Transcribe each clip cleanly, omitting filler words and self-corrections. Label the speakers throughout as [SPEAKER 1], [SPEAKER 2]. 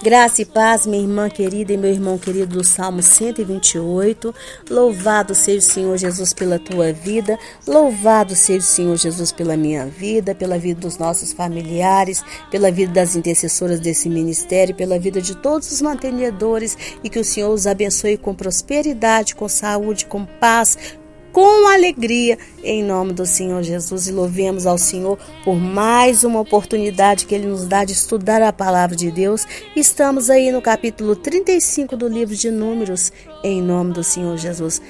[SPEAKER 1] Graça e paz, minha irmã querida e meu irmão querido, do Salmo 128. Louvado seja o Senhor Jesus pela tua vida. Louvado seja o Senhor Jesus pela minha vida, pela vida dos nossos familiares, pela vida das intercessoras desse ministério, pela vida de todos os mantenedores, e que o Senhor os abençoe com prosperidade, com saúde, com paz, com alegria, em nome do Senhor Jesus. E louvemos ao Senhor por mais uma oportunidade que Ele nos dá de estudar a palavra de Deus. Estamos aí no capítulo 35 do livro de Números, em nome do Senhor Jesus.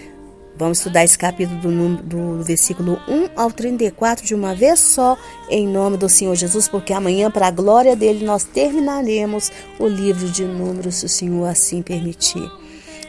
[SPEAKER 1] Vamos estudar esse capítulo do versículo 1 ao 34 de uma vez só, em nome do Senhor Jesus, porque amanhã, para a glória dele, nós terminaremos o livro de Números, se o Senhor assim permitir.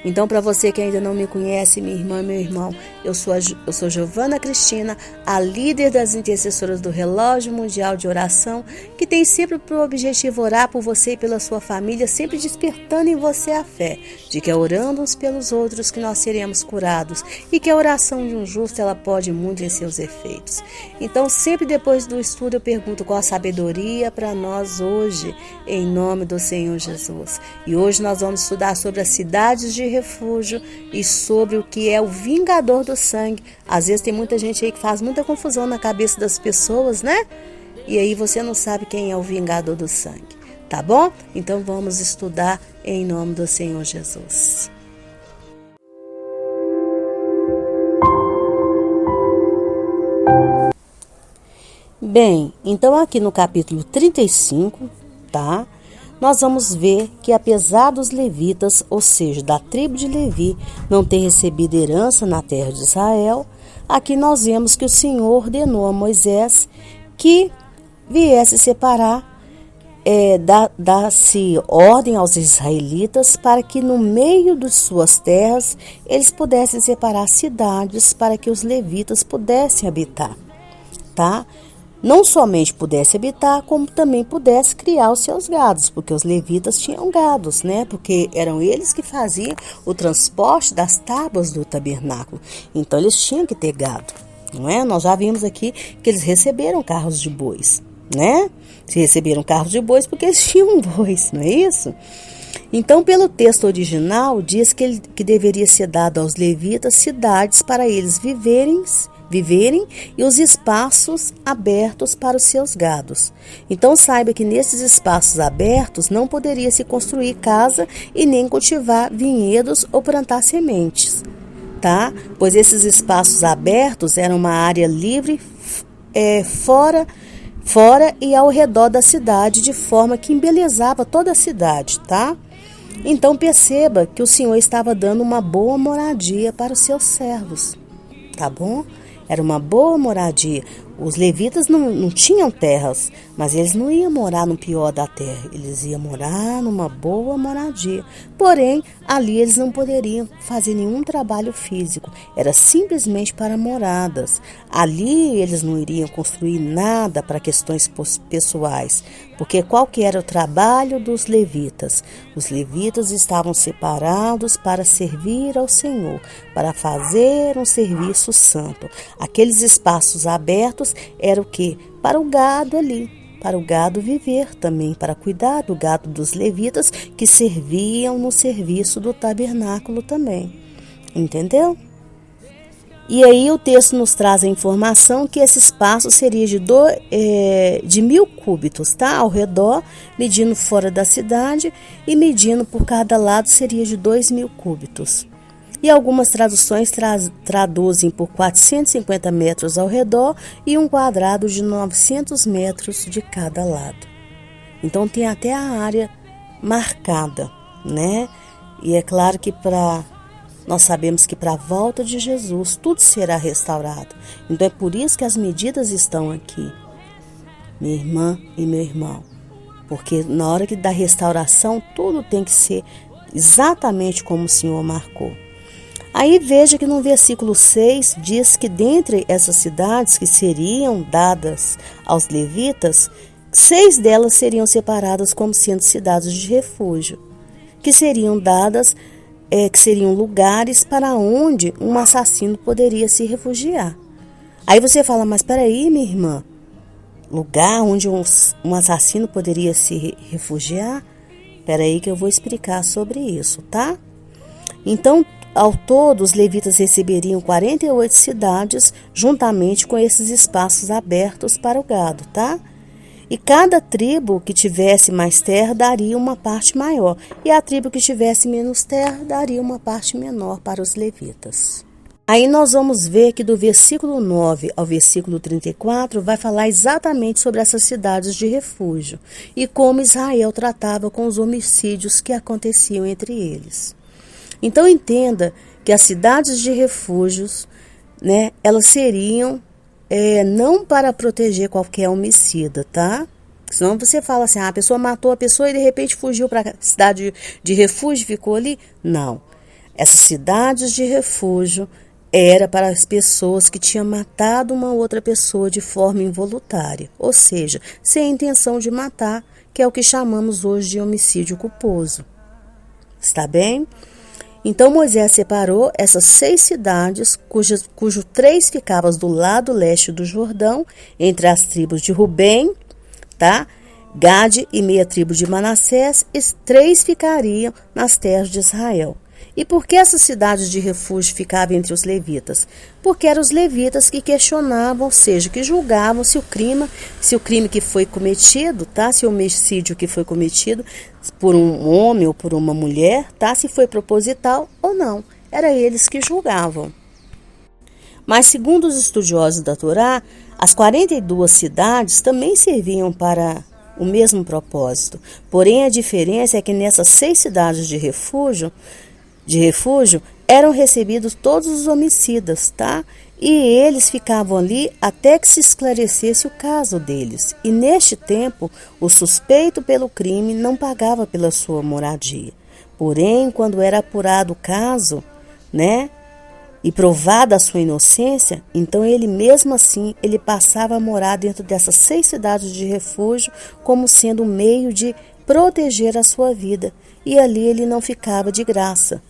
[SPEAKER 1] Então, para você que ainda não me conhece, minha irmã e meu irmão, eu sou Giovana Cristina, a líder das intercessoras do Relógio Mundial de Oração, que tem sempre por objetivo orar por você e pela sua família, sempre despertando em você a fé, de que é orando uns pelos outros que nós seremos curados, e que a oração de um justo, ela pode muito em seus efeitos. Então, sempre depois do estudo, eu pergunto qual a sabedoria para nós hoje, em nome do Senhor Jesus. E hoje nós vamos estudar sobre as cidades de refúgio e sobre o que é o vingador do sangue. Às vezes tem muita gente aí que faz muita confusão na cabeça das pessoas, né? E aí você não sabe quem é o vingador do sangue, tá bom? Então vamos estudar em nome do Senhor Jesus. Bem, então aqui no capítulo 35, tá? Nós vamos ver que apesar dos levitas, ou seja, da tribo de Levi, não ter recebido herança na terra de Israel, aqui nós vemos que o Senhor ordenou a Moisés que viesse separar, dar-se ordem aos israelitas para que no meio de suas terras eles pudessem separar cidades para que os levitas pudessem habitar, tá? Não somente pudesse habitar, como também pudesse criar os seus gados, porque os levitas tinham gados, né? Porque eram eles que faziam o transporte das tábuas do tabernáculo. Então eles tinham que ter gado, não é? Nós já vimos aqui que eles receberam carros de bois, né? Se receberam carros de bois porque eles tinham bois, não é isso? Então, pelo texto original, diz que deveria ser dado aos levitas cidades para eles viverem e os espaços abertos para os seus gados. Então saiba que nesses espaços abertos não poderia se construir casa e nem cultivar vinhedos ou plantar sementes, tá? Pois esses espaços abertos eram uma área livre fora e ao redor da cidade, de forma que embelezava toda a cidade, tá? Então perceba que o Senhor estava dando uma boa moradia para os seus servos, tá bom? Era uma boa moradia. Os levitas não tinham terras, mas eles não iam morar no pior da terra. Eles iam morar numa boa moradia. Porém, ali eles não poderiam fazer nenhum trabalho físico. Era simplesmente para moradas. Ali eles não iriam construir nada para questões pessoais. Porque qual que era o trabalho dos levitas? Os levitas estavam separados para servir ao Senhor, para fazer um serviço santo. Aqueles espaços abertos era o quê? Para o gado ali, para o gado viver também, para cuidar do gado dos levitas que serviam no serviço do tabernáculo também. Entendeu? E aí o texto nos traz a informação que esse espaço seria de 1000 cúbitos, tá? Ao redor, medindo fora da cidade, e medindo por cada lado seria de 2000 cúbitos. E algumas traduções traduzem por 450 metros ao redor e um quadrado de 900 metros de cada lado. Então tem até a área marcada, né? E é claro que nós sabemos que para a volta de Jesus tudo será restaurado. Então é por isso que as medidas estão aqui, minha irmã e meu irmão. Porque na hora da restauração tudo tem que ser exatamente como o Senhor marcou. Aí veja que no versículo 6 diz que dentre essas cidades que seriam dadas aos levitas, 6 delas seriam separadas como sendo cidades de refúgio, que seriam dadas, que seriam lugares para onde um assassino poderia se refugiar. Aí você fala, mas peraí, minha irmã, lugar onde um assassino poderia se refugiar? Espera aí que eu vou explicar sobre isso, tá? Então, ao todo, os levitas receberiam 48 cidades, juntamente com esses espaços abertos para o gado, tá? E cada tribo que tivesse mais terra daria uma parte maior, e a tribo que tivesse menos terra daria uma parte menor para os levitas. Aí nós vamos ver que do versículo 9 ao versículo 34 vai falar exatamente sobre essas cidades de refúgio e como Israel tratava com os homicídios que aconteciam entre eles. Então entenda que as cidades de refúgios, né, elas seriam não para proteger qualquer homicida, tá? Senão você fala assim, a pessoa matou a pessoa e de repente fugiu para a cidade de refúgio e ficou ali. Não. Essas cidades de refúgio era para as pessoas que tinham matado uma outra pessoa de forma involuntária, ou seja, sem a intenção de matar, que é o que chamamos hoje de homicídio culposo. Está bem? Então Moisés separou essas 6 cidades, cujo 3 ficavam do lado leste do Jordão, entre as tribos de Rubem, tá? Gade e meia tribo de Manassés, e 3 ficariam nas terras de Israel. E por que essas cidades de refúgio ficavam entre os levitas? Porque eram os levitas que questionavam, ou seja, que julgavam se o crime que foi cometido, tá? Se o homicídio que foi cometido por um homem ou por uma mulher, tá? Se foi proposital ou não. Era eles que julgavam. Mas segundo os estudiosos da Torá, as 42 cidades também serviam para o mesmo propósito. Porém, a diferença é que nessas 6 cidades de refúgio eram recebidos todos os homicidas, tá? E eles ficavam ali até que se esclarecesse o caso deles. E neste tempo, o suspeito pelo crime não pagava pela sua moradia. Porém, quando era apurado o caso, né, e provada a sua inocência, então ele mesmo assim, ele passava a morar dentro dessas 6 cidades de refúgio como sendo um meio de proteger a sua vida. E ali ele não ficava de graça.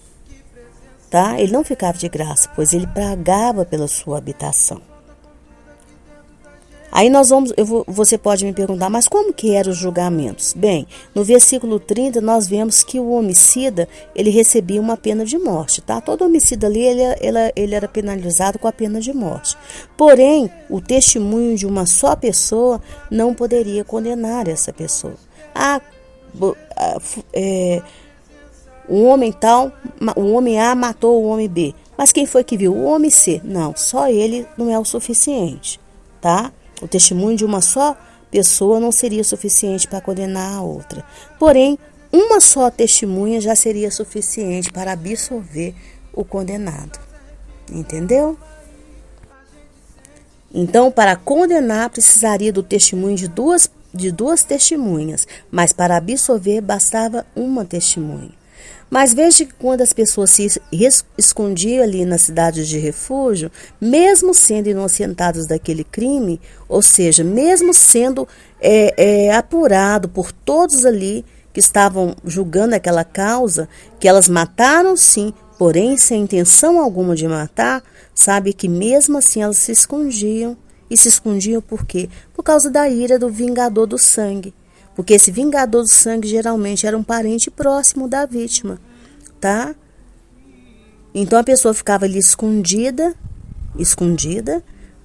[SPEAKER 1] Tá? Ele não ficava de graça, pois ele pagava pela sua habitação. Aí você pode me perguntar, mas como que eram os julgamentos? Bem, no versículo 30 nós vemos que o homicida, ele recebia uma pena de morte, tá? Todo homicida ali, ele era penalizado com a pena de morte. Porém, o testemunho de uma só pessoa não poderia condenar essa pessoa. O homem A matou o homem B. Mas quem foi que viu? O homem C. Não, só ele não é o suficiente, tá? O testemunho de uma só pessoa não seria suficiente para condenar a outra. Porém, uma só testemunha já seria suficiente para absolver o condenado. Entendeu? Então, para condenar, precisaria do testemunho de duas testemunhas, mas para absolver bastava uma testemunha. Mas veja que quando as pessoas se escondiam ali nas cidades de refúgio, mesmo sendo inocentados daquele crime, ou seja, mesmo sendo apurado por todos ali que estavam julgando aquela causa, que elas mataram sim, porém sem intenção alguma de matar, sabe que mesmo assim elas se escondiam. E se escondiam por quê? Por causa da ira do vingador do sangue. Porque esse vingador do sangue geralmente era um parente próximo da vítima, tá? Então a pessoa ficava ali escondida,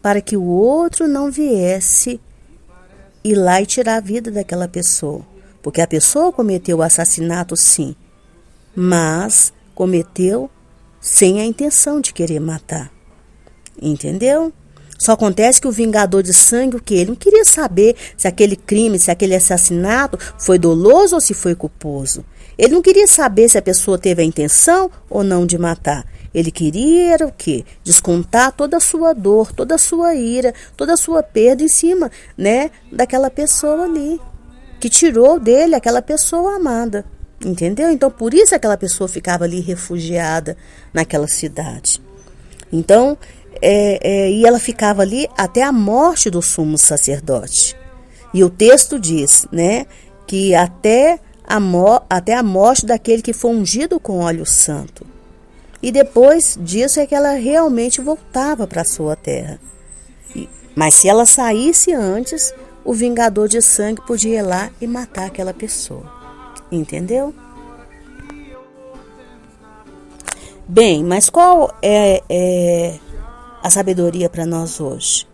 [SPEAKER 1] para que o outro não viesse ir lá e tirar a vida daquela pessoa. Porque a pessoa cometeu o assassinato sim, mas cometeu sem a intenção de querer matar. Entendeu? Só acontece que o vingador de sangue, o que? Ele não queria saber se aquele crime, se aquele assassinato foi doloso ou se foi culposo. Ele não queria saber se a pessoa teve a intenção ou não de matar. Ele queria era o quê? Descontar toda a sua dor, toda a sua ira, toda a sua perda em cima, né, daquela pessoa ali, que tirou dele aquela pessoa amada. Entendeu? Então, por isso aquela pessoa ficava ali refugiada naquela cidade. Então, e ela ficava ali até a morte do sumo sacerdote. E o texto diz, né, que até a morte daquele que foi ungido com óleo santo. E depois disso é que ela realmente voltava para a sua terra. Mas se ela saísse antes, o vingador de sangue podia ir lá e matar aquela pessoa. Entendeu? Bem, mas qual é a sabedoria para nós hoje?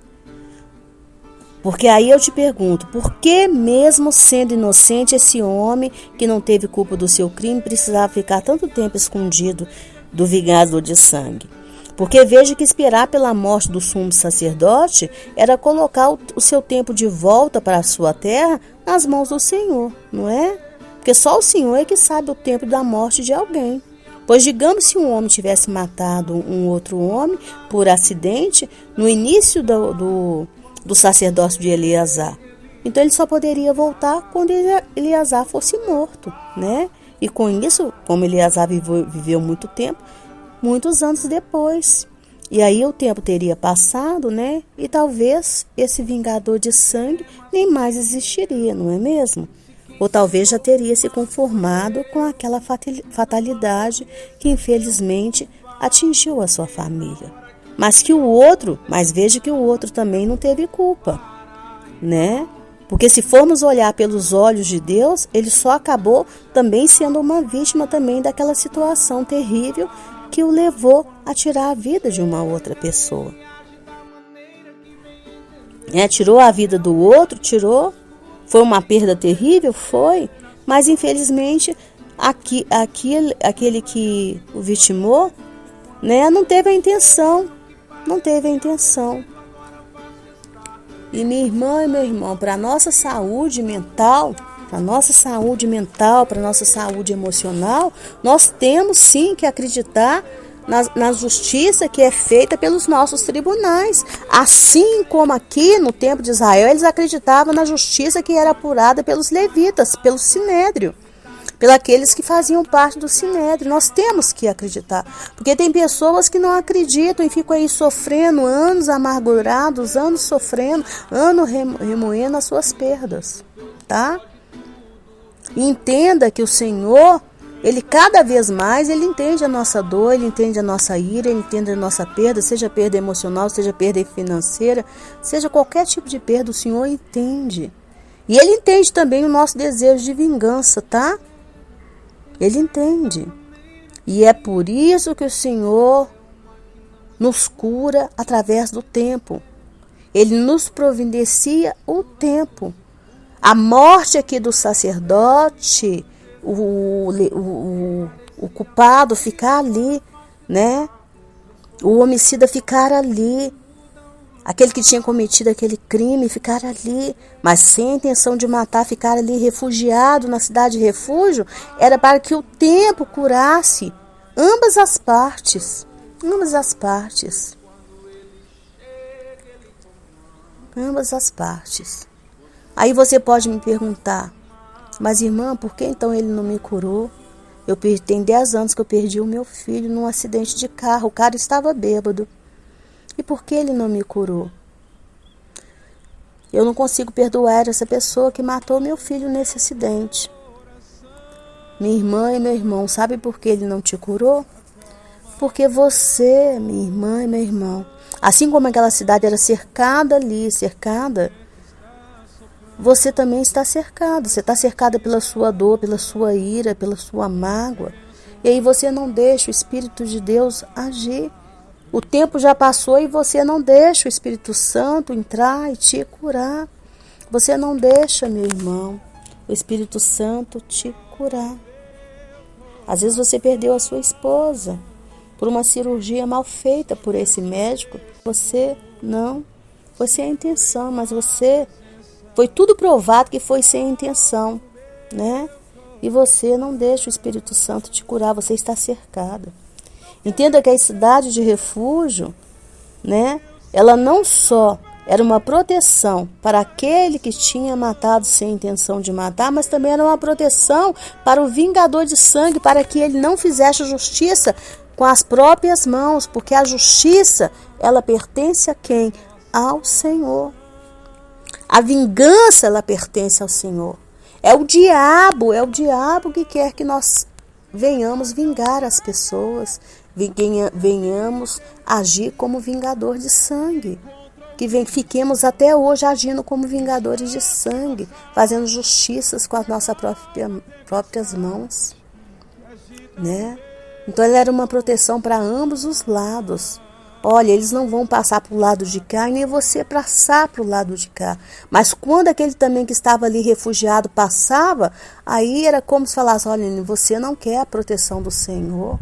[SPEAKER 1] Porque aí eu te pergunto, por que mesmo sendo inocente esse homem que não teve culpa do seu crime precisava ficar tanto tempo escondido do vingador de sangue? Porque veja que esperar pela morte do sumo sacerdote era colocar o seu tempo de volta para a sua terra nas mãos do Senhor, não é? Porque só o Senhor é que sabe o tempo da morte de alguém. Pois digamos se um homem tivesse matado um outro homem por acidente no início do sacerdócio de Eleazar. Então ele só poderia voltar quando Eleazar fosse morto, né? E com isso, como Eleazar viveu muito tempo, muitos anos depois. E aí o tempo teria passado, né? E talvez esse vingador de sangue nem mais existiria, não é mesmo? Ou talvez já teria se conformado com aquela fatalidade que infelizmente atingiu a sua família. Mas veja que o outro também não teve culpa, né? Porque se formos olhar pelos olhos de Deus, ele só acabou também sendo uma vítima também daquela situação terrível que o levou a tirar a vida de uma outra pessoa. Tirou a vida do outro, foi uma perda terrível, foi, mas infelizmente aquele que o vitimou, né, não teve a intenção. E minha irmã e meu irmão, para a nossa saúde mental, para nossa saúde emocional, nós temos sim que acreditar na justiça que é feita pelos nossos tribunais. Assim como aqui no tempo de Israel, eles acreditavam na justiça que era apurada pelos levitas, pelo sinédrio, pelos aqueles que faziam parte do sinédrio. Nós temos que acreditar, porque tem pessoas que não acreditam e ficam aí sofrendo, anos amargurados, anos sofrendo, anos remoendo as suas perdas, tá? E entenda que o Senhor, Ele cada vez mais, Ele entende a nossa dor, Ele entende a nossa ira, Ele entende a nossa perda, seja perda emocional, seja perda financeira, seja qualquer tipo de perda, o Senhor entende. E Ele entende também o nosso desejo de vingança, tá? Ele entende. E é por isso que o Senhor nos cura através do tempo. Ele nos providencia o tempo. A morte aqui do sacerdote, o culpado ficar ali, né? O homicida ficar ali. Aquele que tinha cometido aquele crime ficar ali, mas sem a intenção de matar, ficar ali refugiado na cidade de refúgio, era para que o tempo curasse ambas as partes. Ambas as partes. Ambas as partes. Aí você pode me perguntar, mas irmã, por que então ele não me curou? Tem 10 anos que eu perdi o meu filho num acidente de carro, o cara estava bêbado. E por que ele não me curou? Eu não consigo perdoar essa pessoa que matou meu filho nesse acidente. Minha irmã e meu irmão, sabe por que ele não te curou? Porque você, minha irmã e meu irmão, assim como aquela cidade era cercada, você também está cercado. Você está cercada pela sua dor, pela sua ira, pela sua mágoa. E aí você não deixa o Espírito de Deus agir. O tempo já passou e você não deixa o Espírito Santo entrar e te curar. Você não deixa, meu irmão, o Espírito Santo te curar. Às vezes você perdeu a sua esposa por uma cirurgia mal feita por esse médico. Você não. Foi sem a intenção, mas foi tudo provado que foi sem intenção, né? E você não deixa o Espírito Santo te curar, você está cercada. Entenda que a cidade de refúgio, né? Ela não só era uma proteção para aquele que tinha matado sem intenção de matar, mas também era uma proteção para o vingador de sangue, para que ele não fizesse justiça com as próprias mãos, porque a justiça, ela pertence a quem? Ao Senhor. A vingança, ela pertence ao Senhor. É o diabo que quer que nós venhamos vingar as pessoas, venhamos agir como vingador de sangue. fiquemos até hoje agindo como vingadores de sangue, fazendo justiças com as nossas próprias mãos, né? Então ela era uma proteção para ambos os lados. Olha, eles não vão passar para o lado de cá e nem você passar para o lado de cá. Mas quando aquele também que estava ali refugiado passava, aí era como se falasse, olha, você não quer a proteção do Senhor,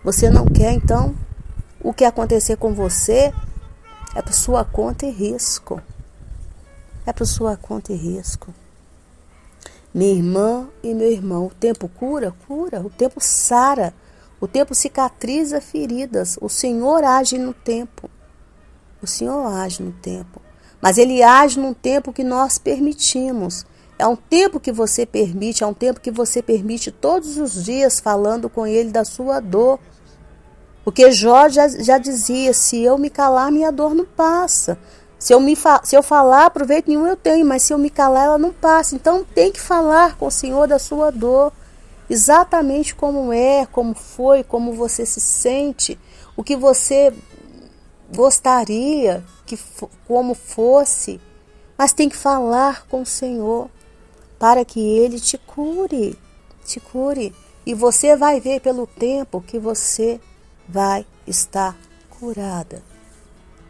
[SPEAKER 1] você não quer, então o que acontecer com você é por sua conta e risco. É por sua conta e risco. Minha irmã e meu irmão, o tempo cura, o tempo sara. O tempo cicatriza feridas. O Senhor age no tempo. O Senhor age no tempo. Mas Ele age num tempo que nós permitimos. É um tempo que você permite, é um tempo que você permite todos os dias falando com Ele da sua dor. Porque Jó já dizia, se eu me calar, minha dor não passa. Se eu falar, proveito nenhum eu tenho, mas se eu me calar, ela não passa. Então tem que falar com o Senhor da sua dor. Exatamente como é, como foi, como você se sente, o que você gostaria que como fosse, mas tem que falar com o Senhor para que Ele te cure, e você vai ver pelo tempo que você vai estar curada.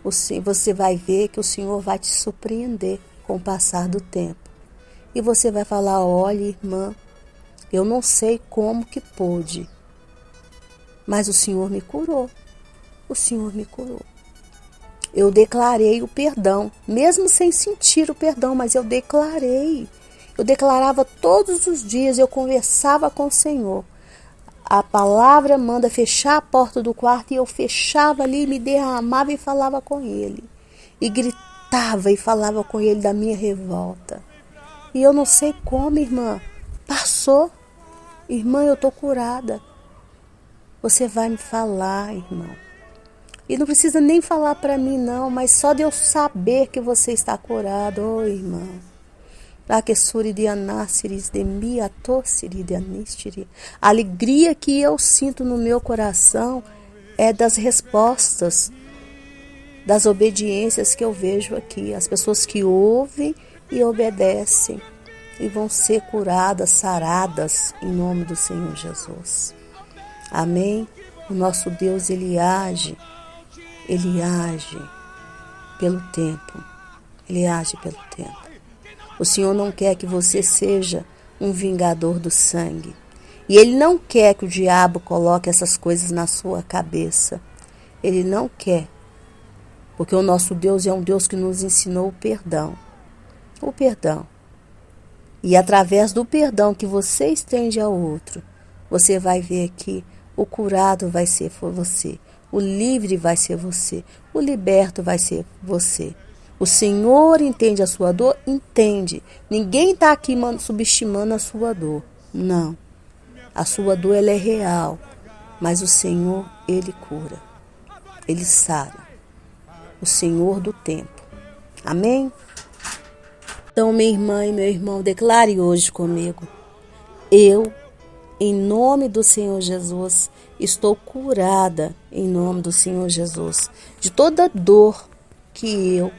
[SPEAKER 1] Você vai ver que o Senhor vai te surpreender com o passar do tempo, e você vai falar, olha, irmã, eu não sei como que pôde, mas o Senhor me curou. O Senhor me curou. Eu declarei o perdão, mesmo sem sentir o perdão, mas eu declarei. Eu declarava todos os dias, eu conversava com o Senhor. A palavra manda fechar a porta do quarto e eu fechava ali, me derramava e falava com Ele. E gritava e falava com Ele da minha revolta. E eu não sei como, irmã, passou. Irmã, eu estou curada. Você vai me falar, irmão. E não precisa nem falar para mim, não, mas só de eu saber que você está curado, oh, irmão. A alegria que eu sinto no meu coração é das respostas, das obediências que eu vejo aqui. As pessoas que ouvem e obedecem e vão ser curadas, saradas, em nome do Senhor Jesus. Amém? O nosso Deus, Ele age pelo tempo. Ele age pelo tempo. O Senhor não quer que você seja um vingador do sangue. E Ele não quer que o diabo coloque essas coisas na sua cabeça. Ele não quer. Porque o nosso Deus é um Deus que nos ensinou o perdão. O perdão. E através do perdão que você estende ao outro, você vai ver que o curado vai ser você, o livre vai ser você, o liberto vai ser você. O Senhor entende a sua dor? Entende. Ninguém está aqui subestimando a sua dor. Não. A sua dor ela é real, mas o Senhor, Ele cura. Ele sara. O Senhor do tempo. Amém? Então, minha irmã e meu irmão, declare hoje comigo. Eu, em nome do Senhor Jesus, estou curada em nome do Senhor Jesus. De toda dor que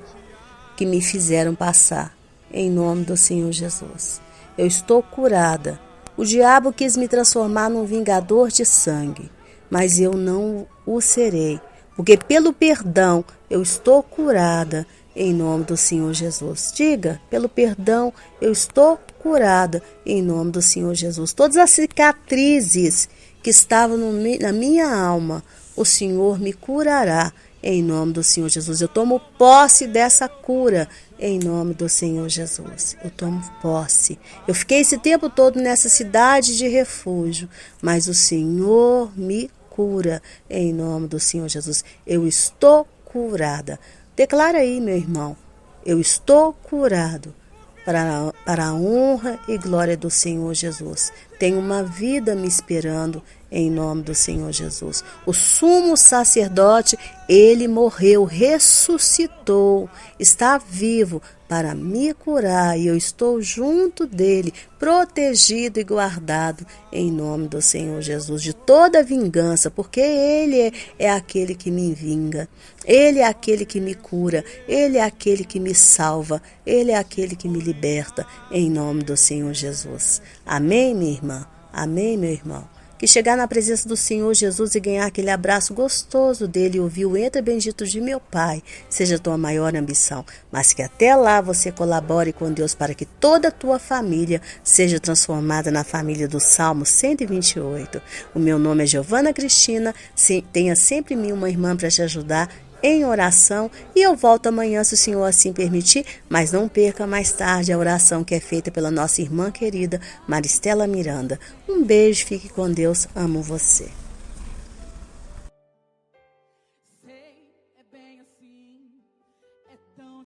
[SPEAKER 1] me fizeram passar, em nome do Senhor Jesus. Eu estou curada. O diabo quis me transformar num vingador de sangue, mas eu não o serei, porque pelo perdão eu estou curada em nome do Senhor Jesus. Diga, pelo perdão eu estou curada em nome do Senhor Jesus. Todas as cicatrizes que estavam na minha alma, o Senhor me curará em nome do Senhor Jesus. Eu tomo posse dessa cura em nome do Senhor Jesus. Eu tomo posse. Eu fiquei esse tempo todo nessa cidade de refúgio, mas o Senhor me cura em nome do Senhor Jesus. Eu estou curada. Declara aí, meu irmão. Eu estou curado para a honra e glória do Senhor Jesus. Tenho uma vida me esperando em nome do Senhor Jesus. O sumo sacerdote, ele morreu, ressuscitou, está vivo para me curar, e eu estou junto dele, protegido e guardado em nome do Senhor Jesus de toda vingança, porque ele é aquele que me vinga, ele é aquele que me cura, ele é aquele que me salva, ele é aquele que me liberta em nome do Senhor Jesus. Amém, minha irmã? Amém, meu irmão? Que chegar na presença do Senhor Jesus e ganhar aquele abraço gostoso dele e ouvir o Entra Bendito de meu Pai seja a tua maior ambição, mas que até lá você colabore com Deus para que toda a tua família seja transformada na família do Salmo 128. O meu nome é Giovana Cristina, tenha sempre em mim uma irmã para te ajudar em oração, e eu volto amanhã se o Senhor assim permitir, mas não perca mais tarde a oração que é feita pela nossa irmã querida Maristela Miranda. Um beijo, fique com Deus, amo você.